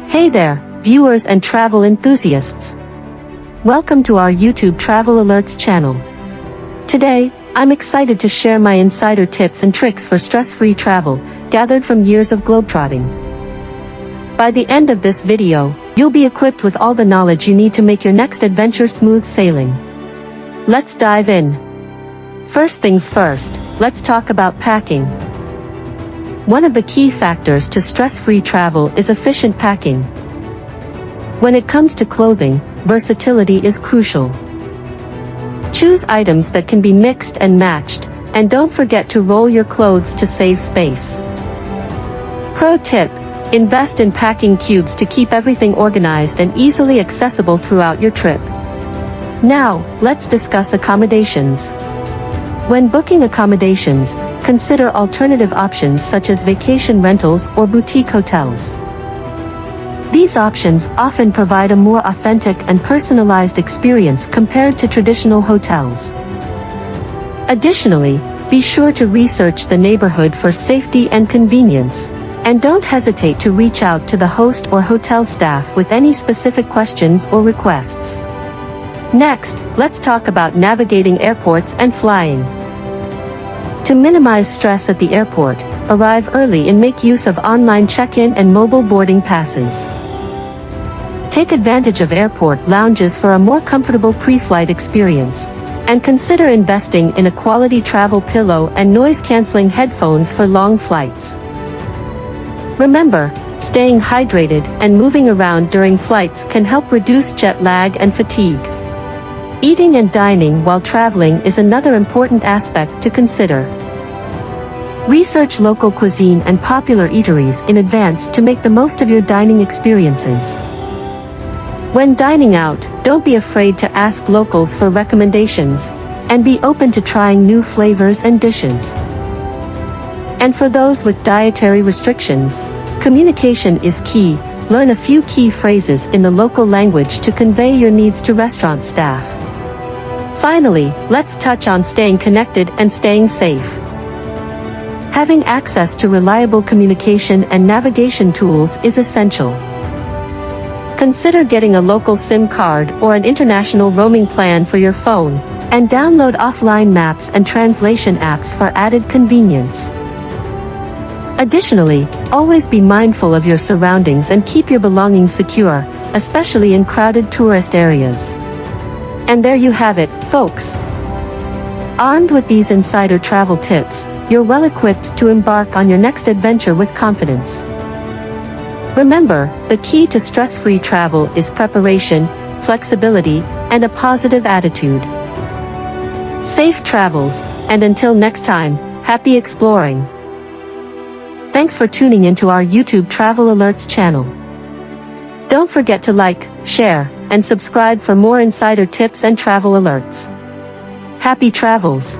Hey there, viewers and travel enthusiasts. Welcome to our YouTube Travel Alerts channel. Today, I'm excited to share my insider tips and tricks for stress-free travel, gathered from years of globetrotting. By the end of this video, you'll be equipped with all the knowledge you need to make your next adventure smooth sailing. Let's dive in. First things first, let's talk about packing. One of the key factors to stress-free travel is efficient packing. When it comes to clothing, versatility is crucial. Choose items that can be mixed and matched, and don't forget to roll your clothes to save space. Pro tip: invest in packing cubes to keep everything organized and easily accessible throughout your trip. Now, let's discuss accommodations. When booking accommodations, consider alternative options such as vacation rentals or boutique hotels. These options often provide a more authentic and personalized experience compared to traditional hotels. Additionally, be sure to research the neighborhood for safety and convenience, and don't hesitate to reach out to the host or hotel staff with any specific questions or requests. Next, let's talk about navigating airports and flying. To minimize stress at the airport, arrive early and make use of online check-in and mobile boarding passes. Take advantage of airport lounges for a more comfortable pre-flight experience, and consider investing in a quality travel pillow and noise-canceling headphones for long flights. Remember, staying hydrated and moving around during flights can help reduce jet lag and fatigue. Eating and dining while traveling is another important aspect to consider. Research local cuisine and popular eateries in advance to make the most of your dining experiences. When dining out, don't be afraid to ask locals for recommendations, and be open to trying new flavors and dishes. And for those with dietary restrictions, communication is key. Learn a few key phrases in the local language to convey your needs to restaurant staff. Finally, let's touch on staying connected and staying safe. Having access to reliable communication and navigation tools is essential. Consider getting a local SIM card or an international roaming plan for your phone, and download offline maps and translation apps for added convenience. Additionally, always be mindful of your surroundings and keep your belongings secure, especially in crowded tourist areas. And there you have it, folks. Armed with these insider travel tips, you're well equipped to embark on your next adventure with confidence. Remember, the key to stress-free travel is preparation, flexibility, and a positive attitude. Safe travels, and until next time, happy exploring. Thanks for tuning into our YouTube Travel Alerts channel. Don't forget to like, share, and subscribe for more insider tips and travel alerts. Happy travels!